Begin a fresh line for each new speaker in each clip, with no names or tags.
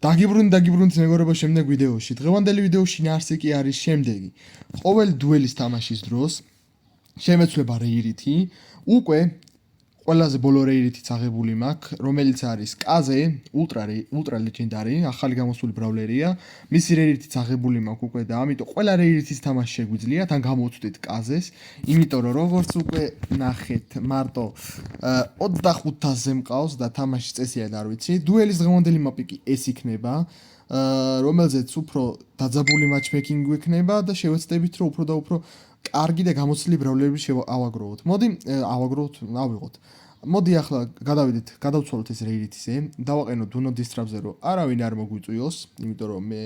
დაგიბრუნდით მეგობრებო შემდეგ ვიდეოში. დღევანდელი ვიდეოში ნარსი კი არის შემდეგი. ყოველ დუელის თამაშის დროს შემეცვლება რეირითი, უკვე ყველაზე ბოლო რეირითიც აღებული მაქვს, რომელიც არის კაზე, ულტრა ლეგენდარი, ახალი გამოსული ბრაულერია. მისი რეირითიც აღებული მაქვს უკვე და ამიტომ ყველა რეირითის თამაში შეგვიძლია, თან გამოვწვდით კაზეს, იმიტომ რომ როგორც უკვე ნახეთ, მარტო 25-ზე მყავს და თამაშის წესიად არ ვიცი. დუელის დღევანდელი მაპი კი ეს იქნება, რომელზეც უფრო დაძაბული matchmaking გვექნება და შევეცდებით რომ უფრო და უფრო კარგი და გამოცდილი ბრაულერები ავაგროვოთ. ავიღოთ. მოდი ახლა გადავცვალოთ ეს რეირითზე, დავაყენოთ Do Not Disturb-ზე, რომ არავინ არ მოგვიწვიოს, იმიტომ რომ მე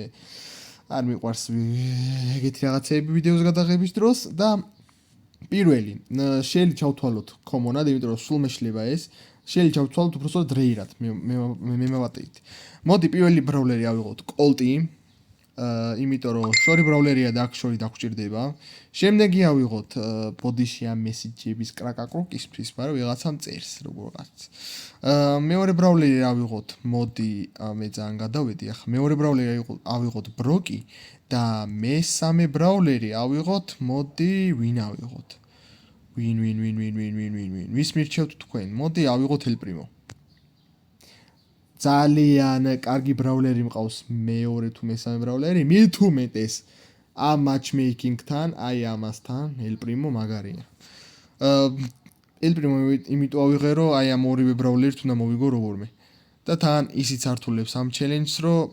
არ მიყვარს ეგეთი რაღაცეები ვიდეოს გადაღების დროს და პირველი შეიძლება ჩავთვალოთ common-ად, იმიტომ რომ სულ მეშლება ეს. შეიძლება ჩავთვალოთ უბრალოდ რეირად, მე მოვატეით. მოდი პირველი ბრაულერი ავიღოთ კოლტი, იმიტომ რომ შორი ბრაულერია და აქ შორი დაგჭირდება. შემდეგი ავიღოთ ბოდიში ამ მესიჯების კრაკაკრუკისთვის, მაგრამ ვიღაცამ წერს როგორღაც. მეორე ბრაულერი ავიღოთ, მოდი მე ძალიან გადავედი, ახლა მეორე ბრაულერი ავიღოთ ბროკი და მესამე ბრაულერი ავიღოთ, მოდი ვინ ავიღოთ? ვინ ვის მირჩევთ თქვენ? მოდი ავიღოთ ელპრიმო. ძალიან კარგი ბრაულერი მყავს მეორე თუ მესამე ბრაულერი, მით უმეტეს ამ matchmaking-თან, აი ამასთან, ელპრიმო მაგარია. ელპრიმო იმიტომ ავიღე, რომ აი ამ ორივე ბრაულერით უნდა მოვიგო როგორმე. და თან ისიც ართულებს ამ challenge-ს, რომ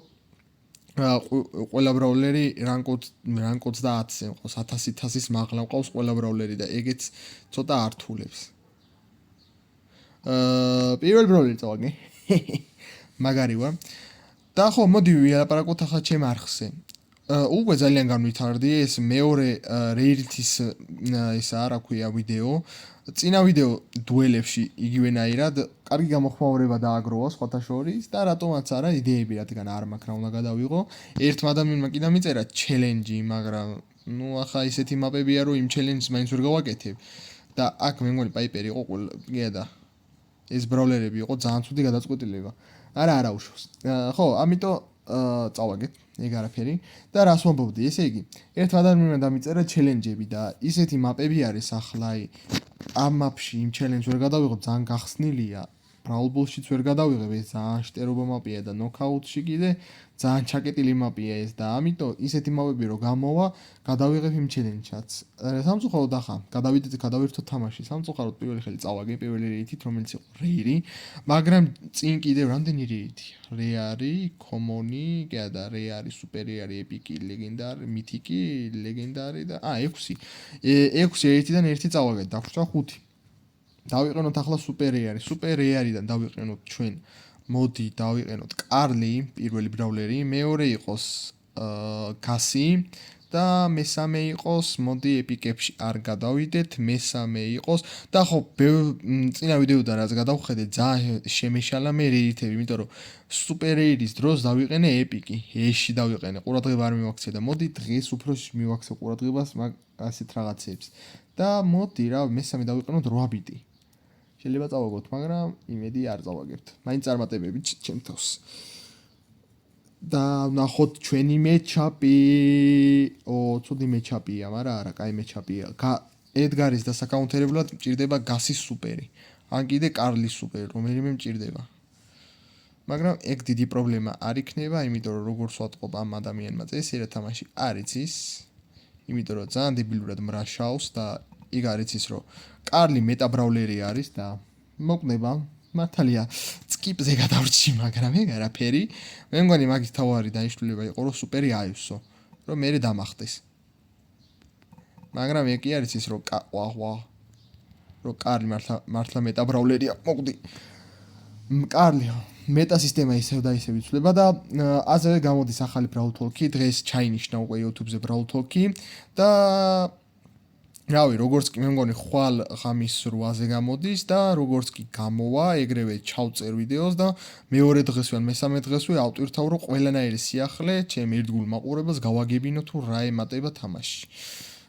ყველა ბრაულერი რანკ 30-ზე მყავს, 1000-ის მაღლა მყავს ყველა ბრაულერი და ეგეც ცოტა ართულებს. პირველ ბრაულერი წავაგე. მაგარი ვარ. და ხო, მოდი ვილაპარაკოთ ახლა ჩემ არხზე. უკვე ძალიან განვითარდი ეს მეორე რეირითის ესაა, რა ქვია, ვიდეო. წინა ვიდეო დუელებში იგივენაირად კარგი გამოხმაურება დააგროვა სხვათა შორის და რატომაც არა იდეები რადგან არ მაქვს რა უნდა გადავიღო. ერთმა ადამიანმა კი დამიწერა ჩელენჯი, მაგრამ ნუ ახლა ისეთი მაპებია რომ იმ ჩელენჯს მაინც ვერ გავაკეთებ. და აქ მე მგონი პაიპერი იყო და ეს ბრაულერები იყო ძალიან ცუდი გადაწყვეტილება. არა უშავს. ხო, ამიტომ წავაგეთ, ეგ არაფერი. და რას ვამბობდი, ესე იგი, ერთ ადამიანმა დამიწერა ჩელენჯები და ისეთი მაპები არის ახლა ამ მაპში იმ ჩელენჯს ვერ გადავიღებ, ძალიან გახსნილია. Brawl Ball-შიც ვერ გადავიღებ, ეს ძალიან შტერობა მაპია და Knockout-ში კიდე ძალიან ჩაკეტილი მაპია ეს და ამიტომ ისეთი მაპები რომ გამოვა, გადავიღებ იმ ჩელენჯსაც. სამწუხაროდ ახლა გადავირთოთ თამაში. სამწუხაროდ პირველი ხელი წავაგე პირველი რეიტით, რომელიც იყო რეირი, მაგრამ წინ კიდევ რამდენი რეიტია? რეარი, common-ი, და რეარი, სუპერიარი, ეპიკი, ლეგენდარი, მითიკი, ლეგენდარი და 6. 6 რეიტიდან ერთი წავაგეთ, დაგვჭირდა 5. დავიყენოთ ახლა სუპერიარი. სუპერიარიდან დავიყენოთ ჩვენ მოდი დავიყენოთ კარლი, პირველი ბრაულერი, მეორე იყოს კასი და მესამე იყოს მოდი ეპიკებში არ გადავიდეთ, მესამე იყოს და ხო წინა ვიდეოდან რაც გადავხედე ძალიან შემეშალა მე რეიტები, იმიტომ რომ სუპერიერის დროს დავიყენე ეპიკი, ეში დავიყენე, ყურადღება არ მივაქცე და მოდი დღეს უფრო მივაქცე ყურადღებას ასეთ რაღაცებს. და მოდი რა მესამე დავიყენოთ 8 ბიტი. შეიძლება წავაგოთ, მაგრამ იმედი არ წავაგებთ. მაინც წარმატებები ჩემ თავს. და ნახოთ ჩვენი მეჩაპი. ცუდი მეჩაპია, მაგრამ არა, კაი მეჩაპია. ედგარის დასაკაუნთერებლად მჭირდება გასის სუპერი. ან კიდე კარლის სუპერი, რომელიმე მჭირდება. მაგრამ ეგ დიდი პრობლემა არ იქნება, იმიტომ რომ როგორც ვატყობ ამ ადამიანმა წესი რა თამაში არ იცის. იმიტომ რომ ძალიან დებილურად მრაშავს და იქ არ იცის რომ კარლი მეტა ბრაულერი არის და მოკნება მართალია სკიპზე გადავრჩი, მაგრამ ეგ არაფერი. მე მგონი მაგის თავარი დანიშნულება იყო რომ სუპერი აივსო, რომ მე დამახტეს. მაგრამ ეგ კი არ იცის რომ რომ კარლი მართლა მეტა ბრაულერია, მოკვდი. კარლი მეტა სისტემა ისევ და ისევ იცვლება და ასევე გამოდის ახალი Brawl Talk-ი, დღეს ჩაინიშნა უკვე YouTube-ზე Brawl Talk-ი და რავი, როგორც კი მე მგონი ხვალ ღამის 8-ზე გამოდის და როგორც კი გამოვა, ეგრევე ჩავწერ ვიდეოს და მეორე დღესვე ან მესამე დღესვე ავტვირთავ რომ ყველანაირი სიახლე ჩემ ერთგულ მაყურებელს გავაგებინო თუ რა ემატება თამაში.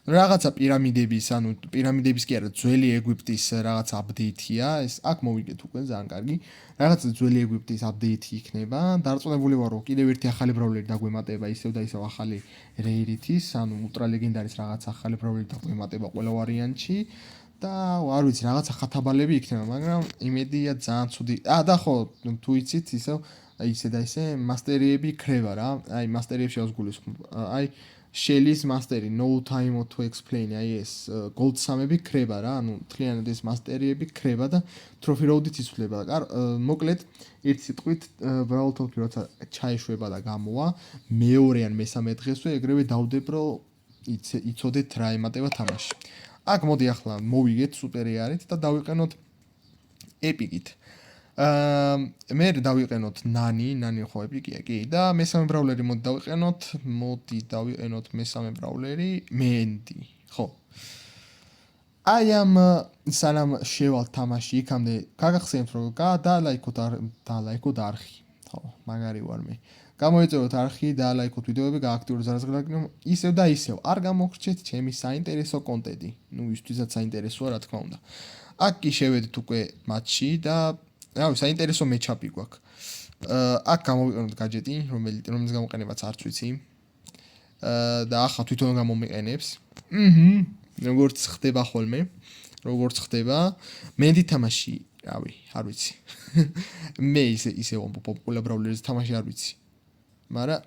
რაღაცა პირამიდების, ანუ პირამიდების კი არა, ძველი ეგვიპტის რაღაცა აპდეითია, ეს აქ მოვიგეთ უკვე ძალიან კარგი. რაღაცა ძველი ეგვიპტის აპდეითი იქნება. დარწმუნებული ვარ, რომ კიდევ ერთი ახალი ბრაულერი დაგვემატება, ისევ და ისევ ახალი რეირითის, ანუ ultra legendaris რაღაცა ახალი ბრაულერი დაგვემატება ყველა ვარიანტში და არ ვიცი, რაღაცა ხათაბალები იქნება, მაგრამ იმედია ძალიან ცუდი. და ხო, თუ იცით, ისევ ისე და ისე მასტერიები ქრება რა. აი, მასტერიებში ავსგულისხმობ. აი Shelly-ს მასტერი No Time to Explain, აი ეს Gold სამები ქრება რა, ანუ მთლიანად ეს მასტერიები ქრება და Trophy Road-ით იცვლება. მოკლედ, ერთ სიტყვით Brawl Talk-ი როცა ჩაეშვება და გამოვა, მეორე ან მესამე დღესვე ეგრევე დავდებ, რომ იცოდეთ რა ემატება თამაში. აქ მოდი ახლა მოვიგეთ სუპერი არით და დავიყენოთ ეპიკით. მე დავიყენოთ ნანი ხო ეპიკია კი და მესამე ბრაულერი მოდი დავიყენოთ მესამე ბრაულერი მენდი ხო აი ამ სანამ შევალ თამაში იქამდე გაგახსენებთ რომ დალაიქოთ არხი ხო მაგარი ვარ მე გამოიწევოთ არხი დალაიქოთ ვიდეოები გააქტიუროთ ზარზღლაკნო ისევ და ისევ არ გამოგრჩეთ ჩემი საინტერესო კონტენტი ნუ ვისთვისაც საინტერესოა რა თქმა უნდა აქ კი შევედით უკვე მატჩში და რავი, საინტერესო მეჩაპი გვაქვს. აქ გამოვიყენოთ გაჯეტი, რომელიც გამოყენებაც არც ვიცი. და ახლა თვითონ გამომიყენებს. როგორც ხდება ხოლმე, როგორც ხდება, მენდი თამაში, რავი, არ ვიცი. მე ისე პოპულარ ბრაულერზე თამაში არ ვიცი. მაგრამ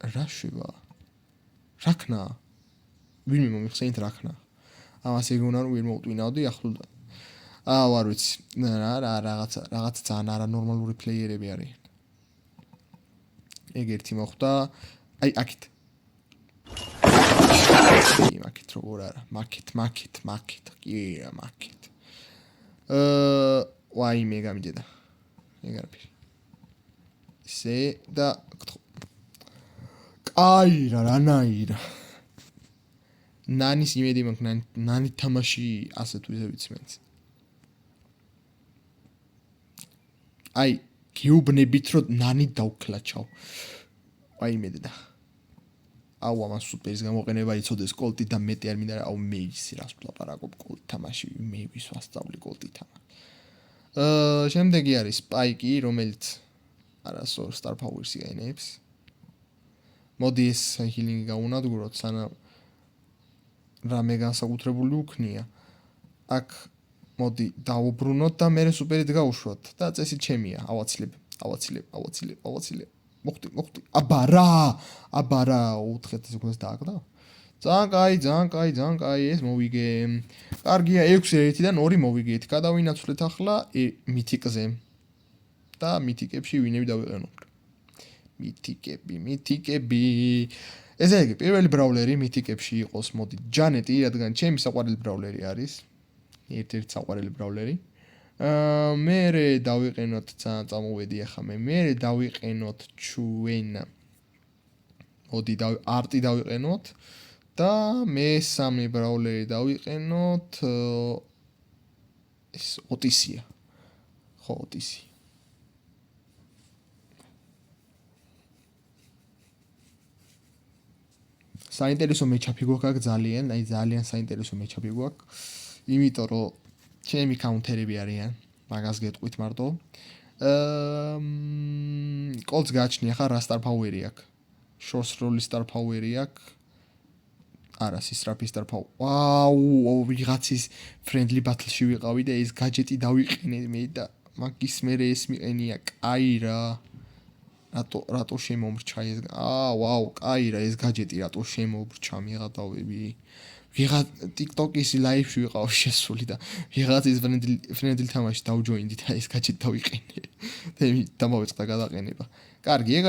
რა შევა? რაკნა? ვინმე მომიხსენით რაკნა. ამას ეგონა რომ ვერ მოვტვინავდი ახლო არ ვიცი. რაღაცა ძალიან არანორმალური პლეიერები არიან. ეგ ერთი მოხდა. აი, აქეთ. აქეთ როგორ არა? მაკეთ. კი, მაკეთ. ვაიმე გამიჯდა. ეგ არაფერი. ისე და კაირა, რანაირა. ნანის იმედი მაქვს, ნანი თამაში ასე თუ ისე ვიცი მეც. აი, გეუბნებით რომ ნანი დავკლაჩავ. აი იმედა. აუ ამას სუპერის გამოყენება იცოდეს კოლტი და მეტი არ მინდა აუ მე ისი რას ვლაპარაკობ კოლტ თამაში მე ვის ვასწავლი კოლტი თამაში. შემდეგი არის სპაიკი, რომელიც არასოდეს სტარ პაუერს იანებს. მოდი ეს ჰილინგი გაუნადგუროთ, სანამ რამე განსაკუთრებული უქნია. აქ მოდი დაუბრუნოთ და მე სუპერით გავუშვოთ და წესით ჩემია. ავაცილებ. მოხდი. აბარა, უთხეთ ეს უკვე დააკდა. ძალიან კაი, ეს მოვიგე. კარგია 6-1-დან 2 მოვიგეთ. გადავინაცვლეთ ახლა მითიკზე. და მითიკებში ვინები დავიყენოთ. მითიკები. ესე იგი, პირველი ბრაულერი მითიკებში იყოს, მოდი, ჯანეტი, რადგან ჩემი საყვარელი ბრაულერი არის. ერთ-ერთი საყვარელი ბრაულერი. მე დავიყენოთ ძალიან წამოვედი ახლა მე დავიყენოთ ჩვენ მოდი არტი დავიყენოთ და მესამე ბრაულერი დავიყენოთ ეს ოტისია. ხო, ოტისი. საინტერესო მეჩაპი გვაქვს ძალიან საინტერესო მეჩაპი გვაქვს. იმიტომ რომ ჩემი კაუნტერები არიან, მაგას გეტყვით მარტო. კოლც გააჩნია ხა რა სტარ პაუერი აქვს. შორს როლის სტარ პაუერი აქვს. არა, სისტრაფის სტარ პაუერი. ვაუ, ვიღაცის ფრენდლი ბათლში ვიყავი და ეს გაჯეტი დავიყენე მე და მაგის მერე ეს მიყენია. კაი რა. რატო შემომრჩა ეს? ვაუ, კაი რა ეს გაჯეტი რატო შემომრჩა მიღატავები. ვიღა TikTok-ის live-ში ვიყავ შესული და ვიღაცის ფრენდლი თამაში დავჯოინდი და ეს გაჯეტი დავიყენე. და მომეწყდა გადაყენება. კარგი, ეგ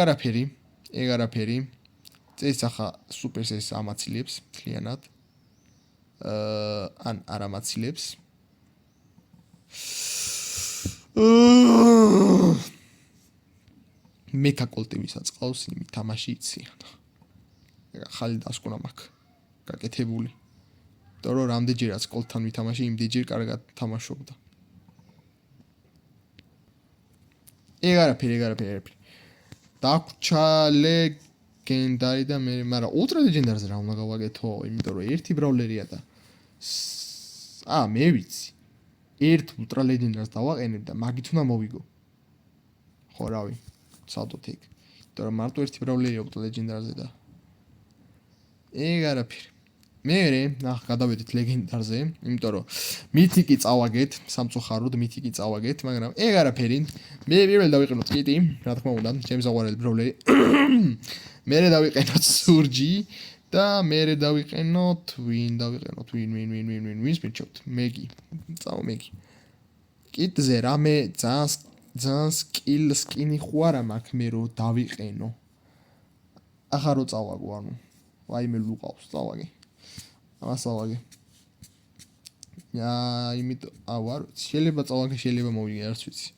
არაფერი. წეს ახლა სუპერს ეს ამაცილებს მთლიანად. ან არ ამაცილებს. მეკა კოლტივისაც ყავს იმ თამაში იციან. ხალი დასკვნა მაქვს. გაკეთებული. თორე რამდენჯერაც კოლთან ვითამაში, იმდენჯერ კარგად თამაშობდა. ეგ არაფერი. დაგვჭა ლეგენდარი და მე, მაგრამ ულტრა ლეგენდარზე რა უნდა გავაკეთო, იმიტომ რომ ერთი ბრაულერია და მე ვიცი. ერთ ულტრა ლეგენდარს დავაყენებ და მაგით უნდა მოვიგო. ხო, რავი, ცალდოთ ეგ. იმიტომ რომ მარტო ერთი ბრაულერია ულტრა ლეგენდარზე და ეგ არაფერი. მერე, გადავედით ლეგენდარზე, იმიტომ რომ მითიკი წავაგეთ, სამწუხაროდ მითიკი წავაგეთ, მაგრამ ეგ არაფერი. მე პირველ დავიყენოთ კიტი, რა თქმა უნდა, ჩემს საყვარელი ბრაულერი. მერე დავიყენოთ სურჯი და მერე დავიყენოთ ვინს მირჩევთ? მეგი. წავა მეგი. კიტზე რამე ძალიან სკინი ხო არა მაქვს მე რომ დავიყენო. ახლა რო წავაგო, ანუ ვაიმე ლუყავს, წავაგე. ამას წავაგე. იმიტომ არ ვიცი, შეიძლება წავაგე, შეიძლება მოვიგე, არც ვიცი.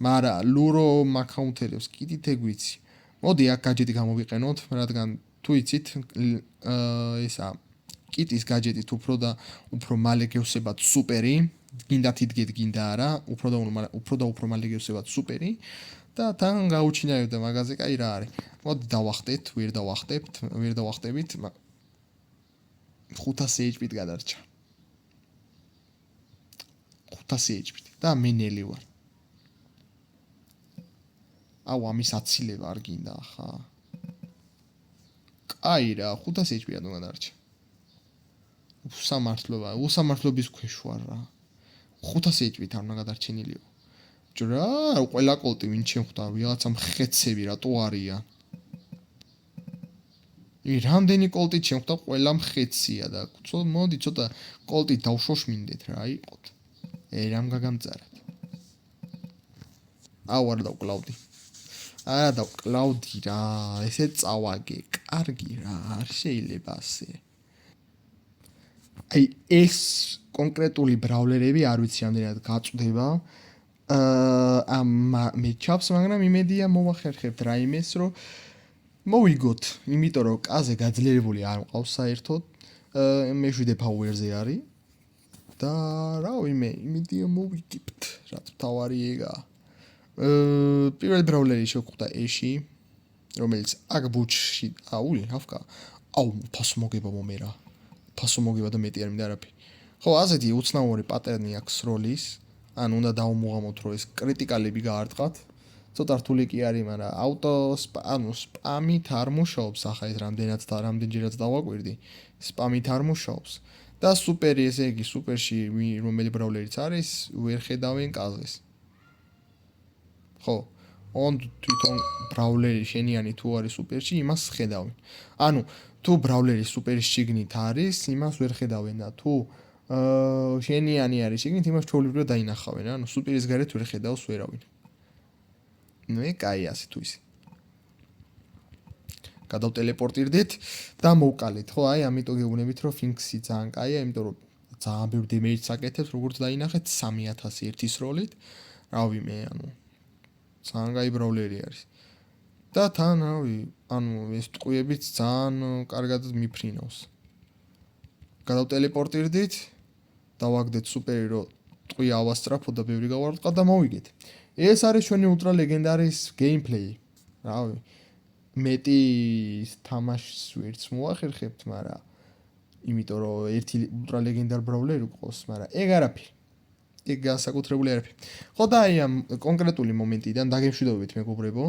მაგრამ ლურო მაკაუნტერებს კიტით ეგ ვიცი. მოდი აქ გაჯეტი გამოვიყენოთ, რადგან თუ იცით, ისა კიტის გაჯეტით უფრო მალე გევსებათ სუპერი, გინდათ იდგეთ, გინდა არა, უფრო მალე გევსებათ სუპერი და თან გაუჩინარებდა მაგაზე, კაი რა არის. მოდი დავახტეთ, ვერ დავახტებით, 500 HP-ით გადარჩა. 500 HP-ით და მე ნელი ვარ. ამის აცილება არ გინდა ხა. კაი რა, 500 HP-ად უნდა გადარჩა. უსამართლობის ქვეშ ვარ რა. 500 HP-ით არ უნდა გადარჩენილიო. რა, ყველა კოლტი ვინ შემხვდა, ვიღაცა მხეცები რატო არიან? რამდენი კოლტი შემხვდა, ყველა მხეცია და მოდი ცოტა კოლტი დავშოშმინდეთ რა იყოთ. რამ გაგამწარად. არ დავკლავდი. არა დავკლავდი რა, ესე წავაგე, კარგი რა, არ შეიძლება ასე. აი ეს კონკრეტული ბრაულერები არ ვიცი რამდენად გაწვდება. მე ჩავს, მაგრამ იმედია მოვახერხებთ რაიმეს, რომ მოვიგოთ, იმიტომ რომ კაზე გაძლიერებული არ მყავს საერთოდ. მე 7 power-ზე არის. და რავი მე, იმედია მოვიგებთ, რაც თავარი ეგაა. პირველ ბრაულერი შევხვდა ეში, რომელიც აქ ბუჩში, რავკა. ფასო მოგება მომერა. ფასო მოგება და მეტი არ მინდა არაფერი. ხო, ასეთი უცნაური პატერნი აქვს როლის. ანუ უნდა დავუმოღამოთ, რომ ეს კრიტიკალები გაარტყათ. ცოტა რთული კი არის, მაგრამ სპამით არ მუშაობს, ახლა ეს რამდენჯერაც დავაკვირდი, სპამით არ მუშაობს. და სუპერი, ესე იგი, სუპერში რომელი ბრაულერიც არის, ვერ ხედავენ კაზეს. ხო, თვითონ ბრაულერი შენიანი თუ არის სუპერში, იმას ხედავენ. ანუ თუ ბრაულერი სუპერის შიგნით არის, იმას ვერ ხედავენ და თუ შენიანი არის შიგნით, იმას ჩვეულებრივად დაინახავენ. ანუ სუპერის გარეთ ვერ ხედავს ვერავინ. კაი ასე თუ ისე. გადავტელეპორტირდით და მოვკალეთ, ხო, აი ამიტომ გეუბნებით, რომ ფინქსი ძალიან კაია, იმიტომ რომ ძალიან ბევრ დემეიჯს აკეთებს, როგორც დაინახეთ 3000 ერთის როლით. რავი მე, ძალიან კაი ბრაულერი არის. და თან, რავი, ეს ტყვიებიც ძალიან კარგად მიფრინავს. გადავტელეპორტირდით, დავაგდეთ სუპერი, რომ ტყვი ავასწრაფო და ბევრი გავარდყა და მოვიგეთ. ეს არის ჩვენი ულტრა ლეგენდარის გეიმპლეი. რავი, მეტი თამაშს ვერც მოახერხებთ, მაგრამ იმიტომ რომ ერთი ულტრა ლეგენდარ ბრაულერი გყავს, მაგრამ ეგ არაფერი. ეგ განსაკუთრებული არაფერი. ხო და აი ამ კონკრეტული მომენტიდან დაგემშვიდობებით მეგობრებო.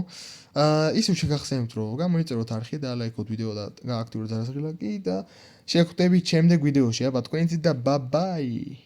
ისევ შეგახსენებთ, რომ გამოიწეროთ არხი და ლაიქოთ ვიდეო და გააქტიუროთ ზარაზღილაკი და შევხვდებით შემდეგ ვიდეოში. აბა თქვენით და ბაი.